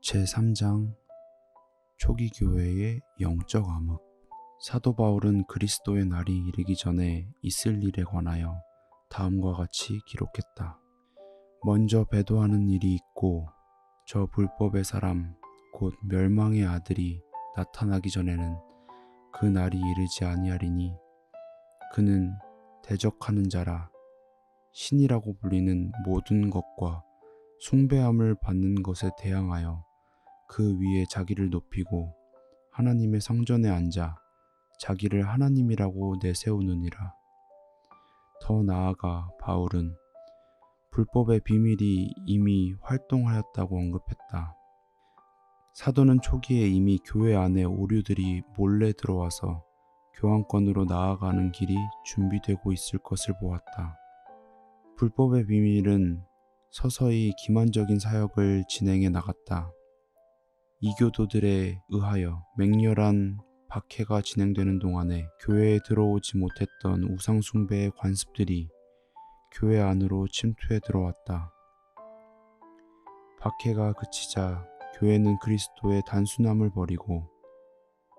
제3장 초기 교회의 영적 암흑. 사도 바울은 그리스도의 날이 이르기 전에 있을 일에 관하여 다음과 같이 기록했다. 먼저 배도하는 일이 있고 저 불법의 사람 곧 멸망의 아들이 나타나기 전에는 그 날이 이르지 아니하리니 그는 대적하는 자라 신이라고 불리는 모든 것과 숭배함을 받는 것에 대항하여 그 위에 자기를 높이고 하나님의 성전에 앉아 자기를 하나님이라고 내세우느니라. 더 나아가 바울은 불법의 비밀이 이미 활동하였다고 언급했다. 사도는 초기에 이미 교회 안에 오류들이 몰래 들어와서 교황권으로 나아가는 길이 준비되고 있을 것을 보았다. 불법의 비밀은 서서히 기만적인 사역을 진행해 나갔다. 이교도들에 의하여 맹렬한 박해가 진행되는 동안에 교회에 들어오지 못했던 우상숭배의 관습들이 교회 안으로 침투해 들어왔다. 박해가 그치자 교회는 그리스도의 단순함을 버리고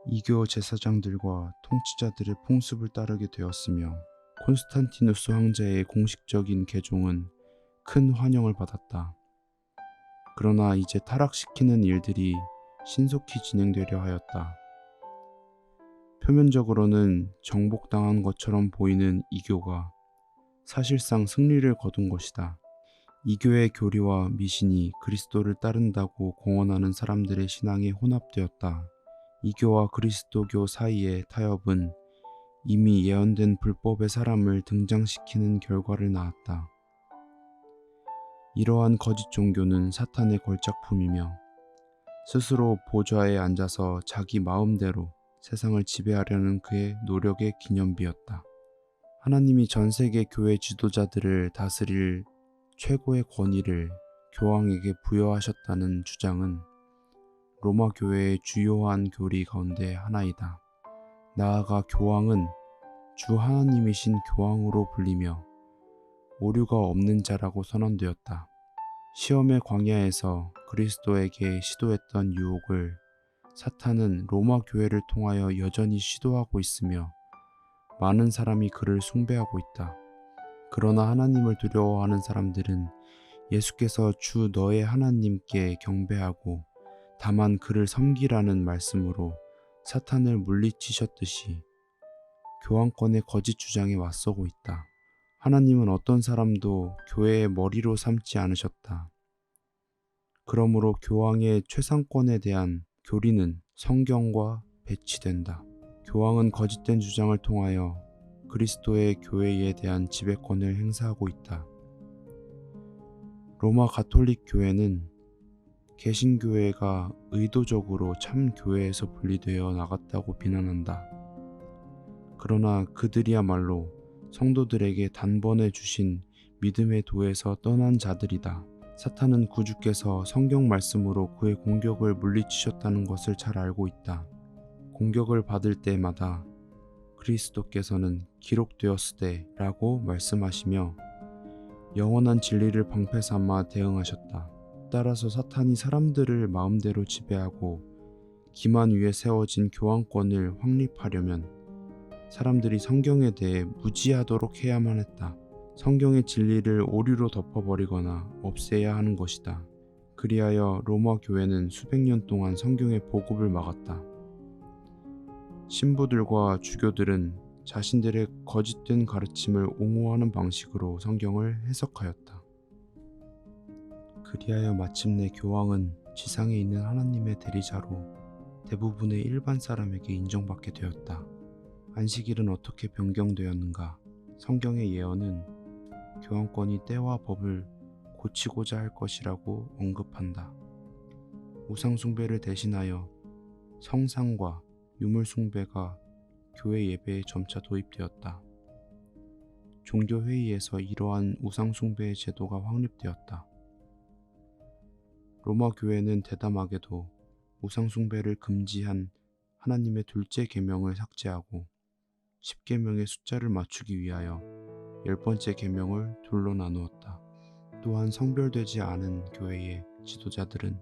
이교 제사장들과 통치자들의 풍습을 따르게 되었으며 콘스탄티누스 황제의 공식적인 개종은 큰 환영을 받았다. 그러나 이제 타락시키는 일들이 신속히 진행되려 하였다. 표면적으로는 정복당한 것처럼 보이는 이교가 사실상 승리를 거둔 것이다. 이교의 교리와 미신이 그리스도를 따른다고 공언하는 사람들의 신앙에 혼합되었다. 이교와 그리스도교 사이의 타협은 이미 예언된 불법의 사람을 등장시키는 결과를 낳았다. 이러한 거짓 종교는 사탄의 걸작품이며 스스로 보좌에 앉아서 자기 마음대로 세상을 지배하려는 그의 노력의 기념비였다. 하나님이 전 세계 교회 지도자들을 다스릴 최고의 권위를 교황에게 부여하셨다는 주장은 로마 교회의 주요한 교리 가운데 하나이다. 나아가 교황은 주 하나님이신 교황으로 불리며 오류가 없는 자라고 선언되었다. 시험의 광야에서 그리스도에게 시도했던 유혹을 사탄은 로마 교회를 통하여 여전히 시도하고 있으며 많은 사람이 그를 숭배하고 있다. 그러나 하나님을 두려워하는 사람들은 예수께서 주 너의 하나님께 경배하고 다만 그를 섬기라는 말씀으로 사탄을 물리치셨듯이 교황권의 거짓 주장에 맞서고 있다. 하나님은 어떤 사람도 교회의 머리로 삼지 않으셨다. 그러므로 교황의 최상권에 대한 교리는 성경과 배치된다. 교황은 거짓된 주장을 통하여 그리스도의 교회에 대한 지배권을 행사하고 있다. 로마 가톨릭 교회는 개신교회가 의도적으로 참 교회에서 분리되어 나갔다고 비난한다. 그러나 그들이야말로 성도들에게 단번에 주신 믿음의 도에서 떠난 자들이다. 사탄은 구주께서 성경 말씀으로 그의 공격을 물리치셨다는 것을 잘 알고 있다. 공격을 받을 때마다 그리스도께서는 기록되었으되 라고 말씀하시며 영원한 진리를 방패 삼아 대응하셨다. 따라서 사탄이 사람들을 마음대로 지배하고 기만 위에 세워진 교황권을 확립하려면 사람들이 성경에 대해 무지하도록 해야만 했다. 성경의 진리를 오류로 덮어버리거나 없애야 하는 것이다. 그리하여 로마 교회는 수백 년 동안 성경의 보급을 막았다. 신부들과 주교들은 자신들의 거짓된 가르침을 옹호하는 방식으로 성경을 해석하였다. 그리하여 마침내 교황은 지상에 있는 하나님의 대리자로 대부분의 일반 사람에게 인정받게 되었다. 안식일은 어떻게 변경되었는가? 성경의 예언은 교황권이 때와 법을 고치고자 할 것이라고 언급한다. 우상숭배를 대신하여 성상과 유물숭배가 교회 예배에 점차 도입되었다. 종교회의에서 이러한 우상숭배의 제도가 확립되었다. 로마 교회는 대담하게도 우상숭배를 금지한 하나님의 둘째 계명을 삭제하고 10계명의 숫자를 맞추기 위하여 10번째 계명을 둘로 나누었다. 또한 성별되지 않은 교회의 지도자들은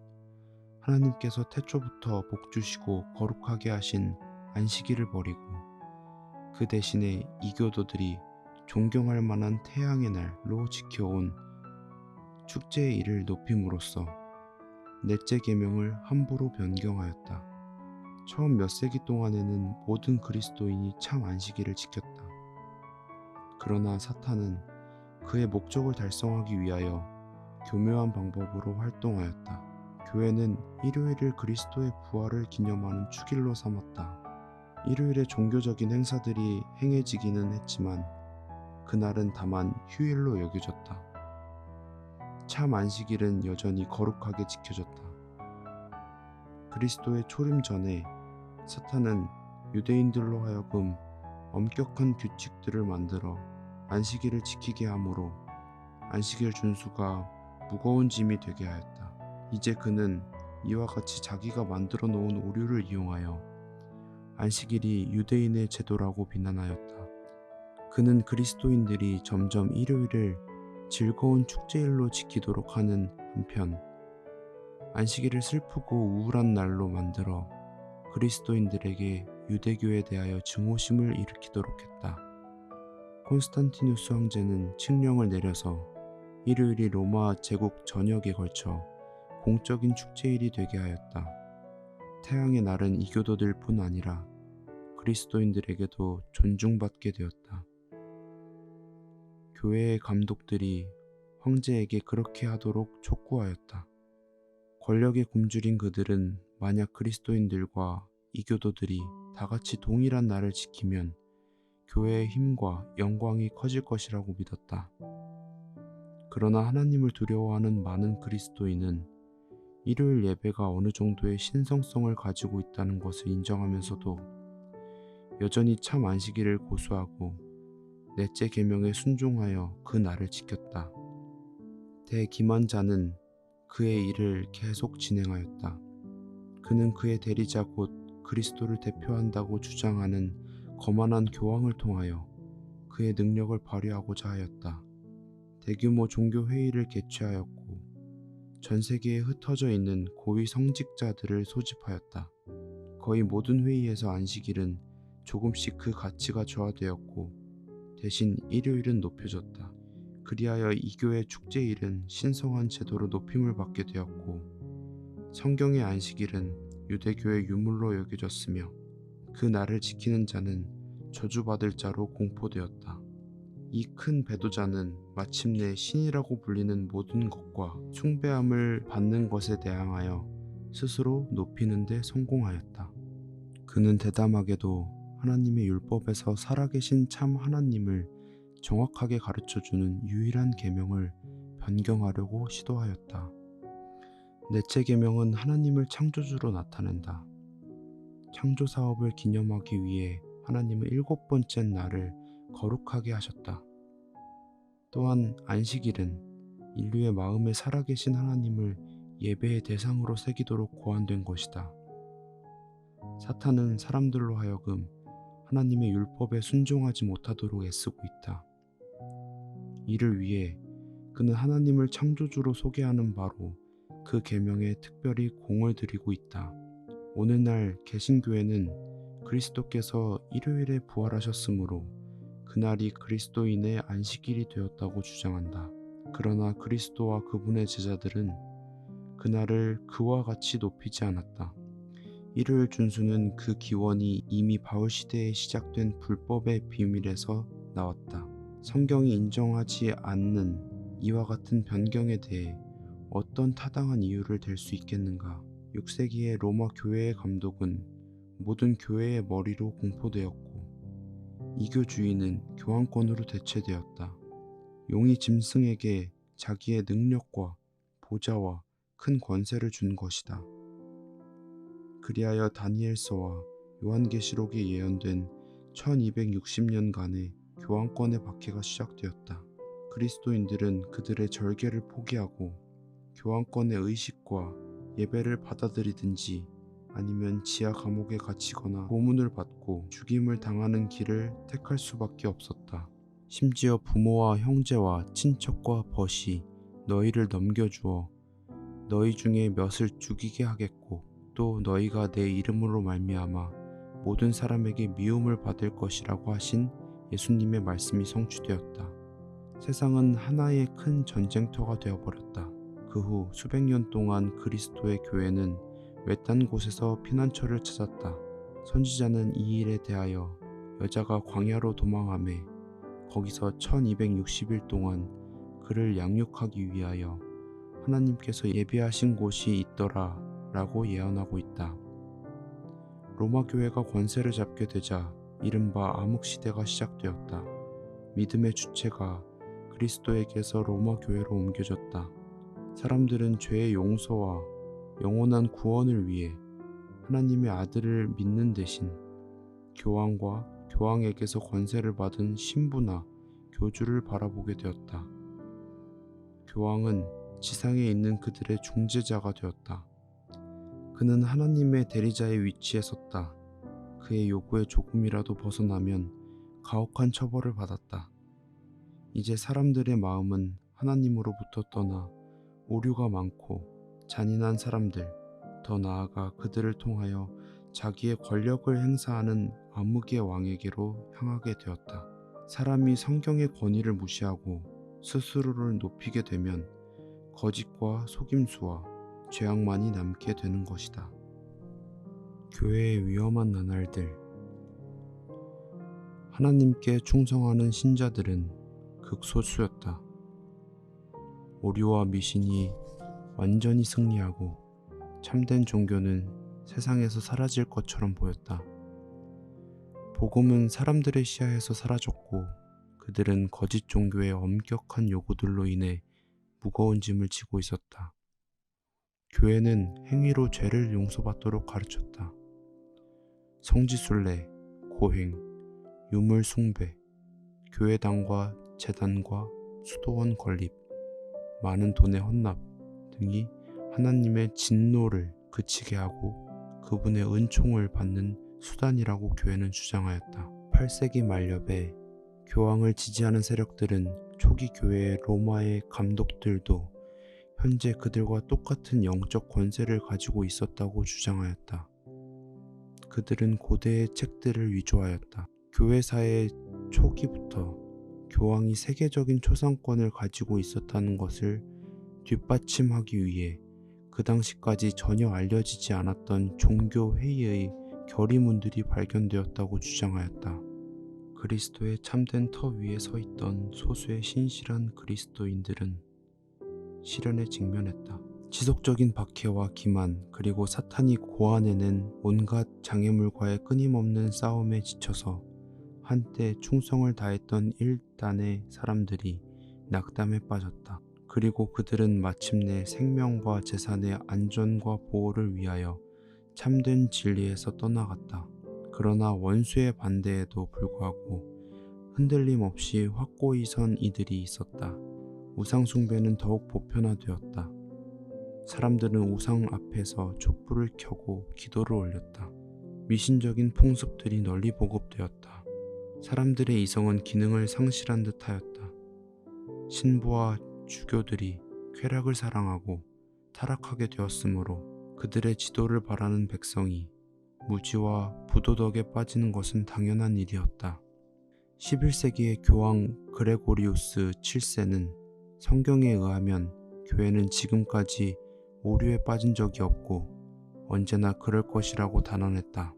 하나님께서 태초부터 복 주시고 거룩하게 하신 안식일을 버리고 그 대신에 이교도들이 존경할 만한 태양의 날로 지켜온 축제의 일을 높임으로써 넷째 계명을 함부로 변경하였다. 처음 몇 세기 동안에는 모든 그리스도인이 참 안식일을 지켰다. 그러나 사탄은 그의 목적을 달성하기 위하여 교묘한 방법으로 활동하였다. 교회는 일요일을 그리스도의 부활을 기념하는 축일로 삼았다. 일요일에 종교적인 행사들이 행해지기는 했지만 그날은 다만 휴일로 여겨졌다. 참 안식일은 여전히 거룩하게 지켜졌다. 그리스도의 초림 전에 사탄은 유대인들로 하여금 엄격한 규칙들을 만들어 안식일을 지키게 하므로 안식일 준수가 무거운 짐이 되게 하였다. 이제 그는 이와 같이 자기가 만들어 놓은 오류를 이용하여 안식일이 유대인의 제도라고 비난하였다. 그는 그리스도인들이 점점 일요일을 즐거운 축제일로 지키도록 하는 한편 안식일을 슬프고 우울한 날로 만들어 그리스도인들에게 유대교에 대하여 증오심을 일으키도록 했다. 콘스탄티누스 황제는 칙령을 내려서 일요일이 로마 제국 전역에 걸쳐 공적인 축제일이 되게 하였다. 태양의 날은 이교도들 뿐 아니라 그리스도인들에게도 존중받게 되었다. 교회의 감독들이 황제에게 그렇게 하도록 촉구하였다. 권력에 굶주린 그들은 만약 그리스도인들과 이교도들이 다같이 동일한 날을 지키면 교회의 힘과 영광이 커질 것이라고 믿었다. 그러나 하나님을 두려워하는 많은 그리스도인은 일요일 예배가 어느 정도의 신성성을 가지고 있다는 것을 인정하면서도 여전히 참 안식일을 고수하고 넷째 계명에 순종하여 그 날을 지켰다. 대기만자는 그의 일을 계속 진행하였다. 그는 그의 대리자 곧 그리스도를 대표한다고 주장하는 거만한 교황을 통하여 그의 능력을 발휘하고자 하였다. 대규모 종교 회의를 개최하였고 전 세계에 흩어져 있는 고위 성직자들을 소집하였다. 거의 모든 회의에서 안식일은 조금씩 그 가치가 저하되었고 대신 일요일은 높여졌다. 그리하여 이교의 축제일은 신성한 제도로 높임을 받게 되었고 성경의 안식일은 유대교의 유물로 여겨졌으며 그 날을 지키는 자는 저주받을 자로 공포되었다. 이 큰 배도자는 마침내 신이라고 불리는 모든 것과 숭배함을 받는 것에 대항하여 스스로 높이는 데 성공하였다. 그는 대담하게도 하나님의 율법에서 살아계신 참 하나님을 정확하게 가르쳐주는 유일한 계명을 변경하려고 시도하였다. 넷째 계명은 하나님을 창조주로 나타낸다. 창조 사업을 기념하기 위해 하나님은 7번째 날을 거룩하게 하셨다. 또한 안식일은 인류의 마음에 살아계신 하나님을 예배의 대상으로 새기도록 고안된 것이다. 사탄은 사람들로 하여금 하나님의 율법에 순종하지 못하도록 애쓰고 있다. 이를 위해 그는 하나님을 창조주로 소개하는 바로 그 계명에 특별히 공을 들이고 있다. 오늘날 개신교회는 그리스도께서 일요일에 부활하셨으므로 그날이 그리스도인의 안식일이 되었다고 주장한다. 그러나 그리스도와 그분의 제자들은 그날을 그와 같이 높이지 않았다. 일요일 준수는 그 기원이 이미 바울 시대에 시작된 불법의 비밀에서 나왔다. 성경이 인정하지 않는 이와 같은 변경에 대해 어떤 타당한 이유를 댈 수 있겠는가? 6세기의 로마 교회의 감독은 모든 교회의 머리로 공포되었고 이교주의는 교황권으로 대체되었다. 용이 짐승에게 자기의 능력과 보좌와 큰 권세를 준 것이다. 그리하여 다니엘서와 요한계시록에 예언된 1260년간의 교황권의 박해가 시작되었다. 그리스도인들은 그들의 절개를 포기하고 교황권의 의식과 예배를 받아들이든지 아니면 지하 감옥에 갇히거나 고문을 받고 죽임을 당하는 길을 택할 수밖에 없었다. 심지어 부모와 형제와 친척과 벗이 너희를 넘겨주어 너희 중에 몇을 죽이게 하겠고 또 너희가 내 이름으로 말미암아 모든 사람에게 미움을 받을 것이라고 하신 예수님의 말씀이 성취되었다. 세상은 하나의 큰 전쟁터가 되어버렸다. 그 후 수백 년 동안 그리스도의 교회는 외딴 곳에서 피난처를 찾았다. 선지자는 이 일에 대하여 여자가 광야로 도망하매 거기서 1260일 동안 그를 양육하기 위하여 하나님께서 예비하신 곳이 있더라 라고 예언하고 있다. 로마 교회가 권세를 잡게 되자 이른바 암흑시대가 시작되었다. 믿음의 주체가 그리스도에게서 로마 교회로 옮겨졌다. 사람들은 죄의 용서와 영원한 구원을 위해 하나님의 아들을 믿는 대신 교황과 교황에게서 권세를 받은 신부나 교주를 바라보게 되었다. 교황은 지상에 있는 그들의 중재자가 되었다. 그는 하나님의 대리자의 위치에 섰다. 그의 요구에 조금이라도 벗어나면 가혹한 처벌을 받았다. 이제 사람들의 마음은 하나님으로부터 떠나 오류가 많고 잔인한 사람들, 더 나아가 그들을 통하여 자기의 권력을 행사하는 암흑의 왕에게로 향하게 되었다. 사람이 성경의 권위를 무시하고 스스로를 높이게 되면 거짓과 속임수와 죄악만이 남게 되는 것이다. 교회의 위험한 나날들. 하나님께 충성하는 신자들은 극소수였다. 오류와 미신이 완전히 승리하고 참된 종교는 세상에서 사라질 것처럼 보였다. 복음은 사람들의 시야에서 사라졌고 그들은 거짓 종교의 엄격한 요구들로 인해 무거운 짐을 지고 있었다. 교회는 행위로 죄를 용서받도록 가르쳤다. 성지순례, 고행, 유물 숭배, 교회당과 재단과 수도원 건립, 많은 돈의 헌납 등이 하나님의 진노를 그치게 하고 그분의 은총을 받는 수단이라고 교회는 주장하였다. 8세기 말엽에 교황을 지지하는 세력들은 초기 교회의 로마의 감독들도 현재 그들과 똑같은 영적 권세를 가지고 있었다고 주장하였다. 그들은 고대의 책들을 위조하였다. 교회사의 초기부터 교황이 세계적인 초상권을 가지고 있었다는 것을 뒷받침하기 위해 그 당시까지 전혀 알려지지 않았던 종교 회의의 결의문들이 발견되었다고 주장하였다. 그리스도의 참된 터 위에 서 있던 소수의 신실한 그리스도인들은 시련에 직면했다. 지속적인 박해와 기만 그리고 사탄이 고안해낸 온갖 장애물과의 끊임없는 싸움에 지쳐서 한때 충성을 다했던 일단의 사람들이 낙담에 빠졌다. 그리고 그들은 마침내 생명과 재산의 안전과 보호를 위하여 참된 진리에서 떠나갔다. 그러나 원수의 반대에도 불구하고 흔들림 없이 확고히 선 이들이 있었다. 우상 숭배는 더욱 보편화되었다. 사람들은 우상 앞에서 촛불을 켜고 기도를 올렸다. 미신적인 풍습들이 널리 보급되었다. 사람들의 이성은 기능을 상실한 듯하였다. 신부와 주교들이 쾌락을 사랑하고 타락하게 되었으므로 그들의 지도를 바라는 백성이 무지와 부도덕에 빠지는 것은 당연한 일이었다. 11세기의 교황 그레고리우스 7세는 성경에 의하면 교회는 지금까지 오류에 빠진 적이 없고 언제나 그럴 것이라고 단언했다.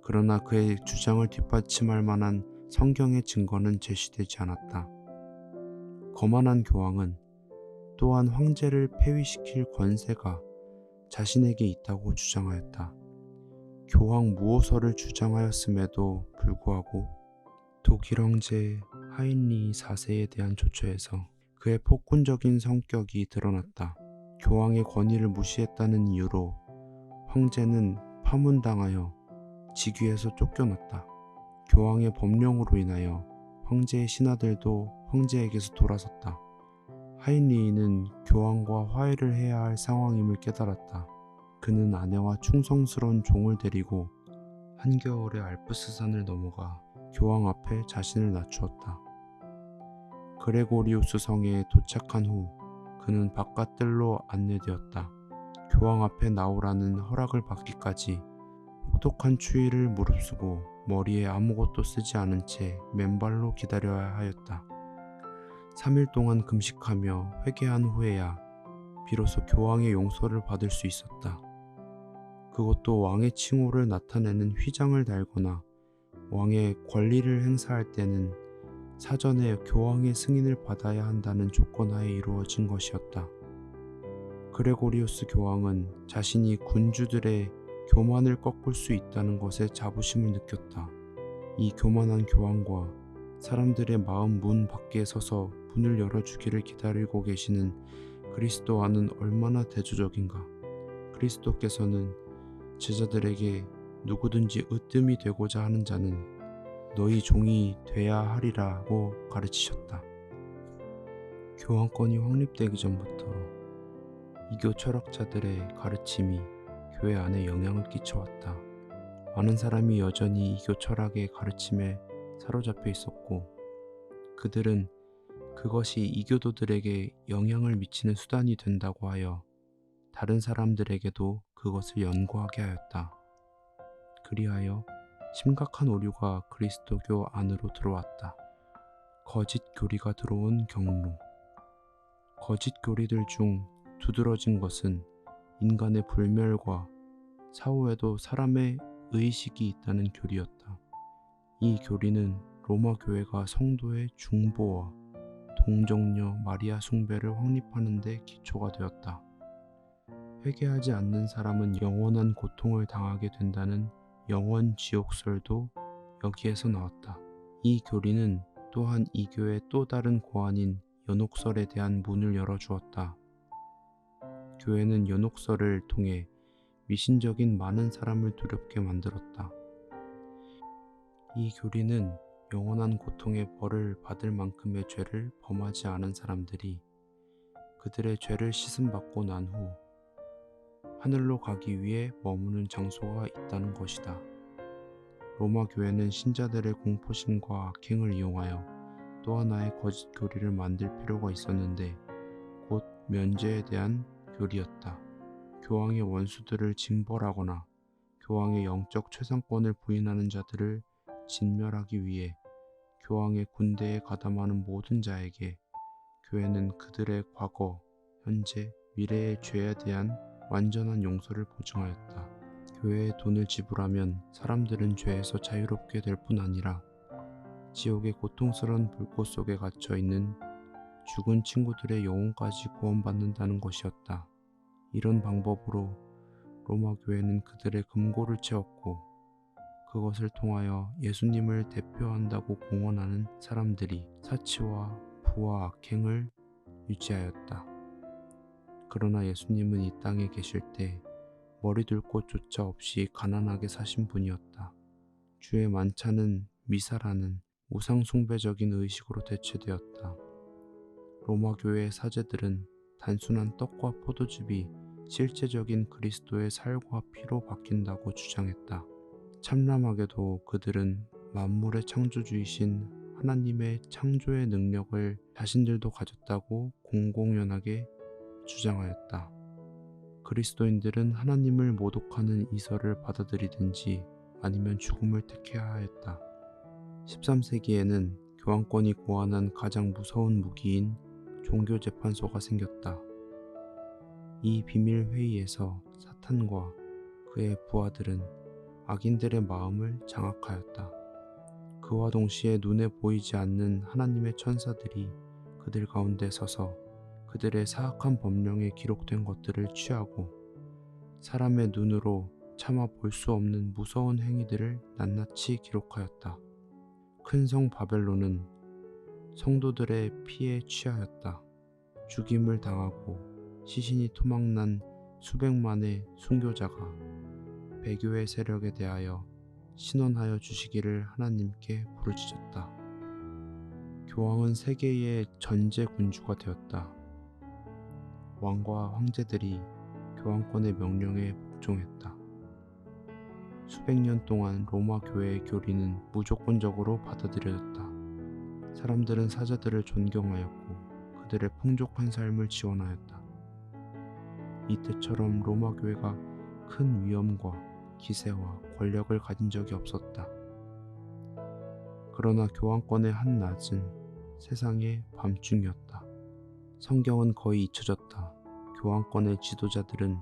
그러나 그의 주장을 뒷받침할 만한 성경의 증거는 제시되지 않았다. 거만한 교황은 또한 황제를 폐위시킬 권세가 자신에게 있다고 주장하였다. 교황 무호서를 주장하였음에도 불구하고 독일 황제 하인리 4세에 대한 조처에서 그의 폭군적인 성격이 드러났다. 교황의 권위를 무시했다는 이유로 황제는 파문당하여 직위에서 쫓겨났다. 교황의 법령으로 인하여 황제의 신하들도 황제에게서 돌아섰다. 하인리히는 교황과 화해를 해야 할 상황임을 깨달았다. 그는 아내와 충성스러운 종을 데리고 한겨울에 알프스산을 넘어가 교황 앞에 자신을 낮추었다. 그레고리우스 성에 도착한 후 그는 바깥들로 안내되었다. 교황 앞에 나오라는 허락을 받기까지 혹독한 추위를 무릅쓰고 머리에 아무것도 쓰지 않은 채 맨발로 기다려야 하였다. 3일 동안 금식하며 회개한 후에야 비로소 교황의 용서를 받을 수 있었다. 그것도 왕의 칭호를 나타내는 휘장을 달거나 왕의 권리를 행사할 때는 사전에 교황의 승인을 받아야 한다는 조건하에 이루어진 것이었다. 그레고리우스 교황은 자신이 군주들의 교만을 꺾을 수 있다는 것에 자부심을 느꼈다. 이 교만한 교황과 사람들의 마음 문 밖에 서서 문을 열어주기를 기다리고 계시는 그리스도와는 얼마나 대조적인가. 그리스도께서는 제자들에게 누구든지 으뜸이 되고자 하는 자는 너희 종이 돼야 하리라고 가르치셨다. 교황권이 확립되기 전부터 이교 철학자들의 가르침이 교회 안에 영향을 끼쳐왔다. 많은 사람이 여전히 이교 철학의 가르침에 사로잡혀 있었고 그들은 그것이 이교도들에게 영향을 미치는 수단이 된다고 하여 다른 사람들에게도 그것을 연구하게 하였다. 그리하여 심각한 오류가 그리스도교 안으로 들어왔다. 거짓 교리가 들어온 경로. 거짓 교리들 중 두드러진 것은 인간의 불멸과 사후에도 사람의 의식이 있다는 교리였다. 이 교리는 로마 교회가 성도의 중보와 동정녀 마리아 숭배를 확립하는 데 기초가 되었다. 회개하지 않는 사람은 영원한 고통을 당하게 된다는 영원 지옥설도 여기에서 나왔다. 이 교리는 또한 이 교회의 또 다른 고안인 연옥설에 대한 문을 열어주었다. 교회는 연옥설을 통해 미신적인 많은 사람을 두렵게 만들었다. 이 교리는 영원한 고통의 벌을 받을 만큼의 죄를 범하지 않은 사람들이 그들의 죄를 씻음받고 난 후 하늘로 가기 위해 머무는 장소가 있다는 것이다. 로마 교회는 신자들의 공포심과 악행을 이용하여 또 하나의 거짓 교리를 만들 필요가 있었는데 곧 면죄에 대한 교리였다. 교황의 원수들을 징벌하거나 교황의 영적 최상권을 부인하는 자들을 진멸하기 위해 교황의 군대에 가담하는 모든 자에게 교회는 그들의 과거, 현재, 미래의 죄에 대한 완전한 용서를 보증하였다. 교회에 돈을 지불하면 사람들은 죄에서 자유롭게 될 뿐 아니라 지옥의 고통스러운 불꽃 속에 갇혀있는 죽은 친구들의 영혼까지 구원받는다는 것이었다. 이런 방법으로 로마 교회는 그들의 금고를 채웠고 그것을 통하여 예수님을 대표한다고 공언하는 사람들이 사치와 부와 악행을 유지하였다. 그러나 예수님은 이 땅에 계실 때 머리 둘 곳조차 없이 가난하게 사신 분이었다. 주의 만찬은 미사라는 우상숭배적인 의식으로 대체되었다. 로마 교회의 사제들은 단순한 떡과 포도즙이 실제적인 그리스도의 살과 피로 바뀐다고 주장했다. 참람하게도 그들은 만물의 창조주이신 하나님의 창조의 능력을 자신들도 가졌다고 공공연하게 주장하였다. 그리스도인들은 하나님을 모독하는 이설을 받아들이든지 아니면 죽음을 택해야 하였다. 13세기에는 교황권이 고안한 가장 무서운 무기인 종교재판소가 생겼다. 이 비밀 회의에서 사탄과 그의 부하들은 악인들의 마음을 장악하였다. 그와 동시에 눈에 보이지 않는 하나님의 천사들이 그들 가운데 서서 그들의 사악한 법령에 기록된 것들을 취하고 사람의 눈으로 차마 볼 수 없는 무서운 행위들을 낱낱이 기록하였다. 큰 성 바벨론은 성도들의 피에 취하였다. 죽임을 당하고 시신이 토막난 수백만의 순교자가 배교의 세력에 대하여 신원하여 주시기를 하나님께 부르짖었다. 교황은 세계의 전제 군주가 되었다. 왕과 황제들이 교황권의 명령에 복종했다. 수백 년 동안 로마 교회의 교리는 무조건적으로 받아들여졌다. 사람들은 사자들을 존경하였고 그들의 풍족한 삶을 지원하였다. 이때처럼 로마 교회가 큰 위엄과 기세와 권력을 가진 적이 없었다. 그러나 교황권의 한낮은 세상의 밤중이었다. 성경은 거의 잊혀졌다. 교황권의 지도자들은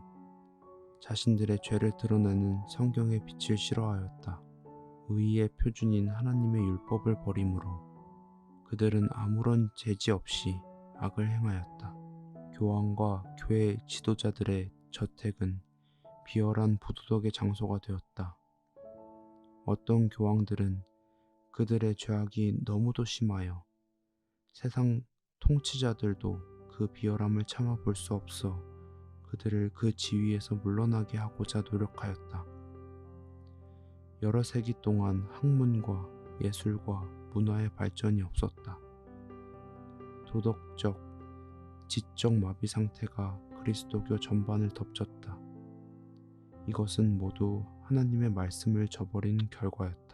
자신들의 죄를 드러내는 성경의 빛을 싫어하였다. 의의 표준인 하나님의 율법을 버림으로 그들은 아무런 제지 없이 악을 행하였다. 교황과 교회 지도자들의 저택은 비열한 부도덕의 장소가 되었다. 어떤 교황들은 그들의 죄악이 너무도 심하여 세상 통치자들도 그 비열함을 참아 볼 수 없어 그들을 그 지위에서 물러나게 하고자 노력하였다. 여러 세기 동안 학문과 예술과 문화의 발전이 없었다. 도덕적, 지적 마비 상태가 그리스도교 전반을 덮쳤다. 이것은 모두 하나님의 말씀을 저버린 결과였다.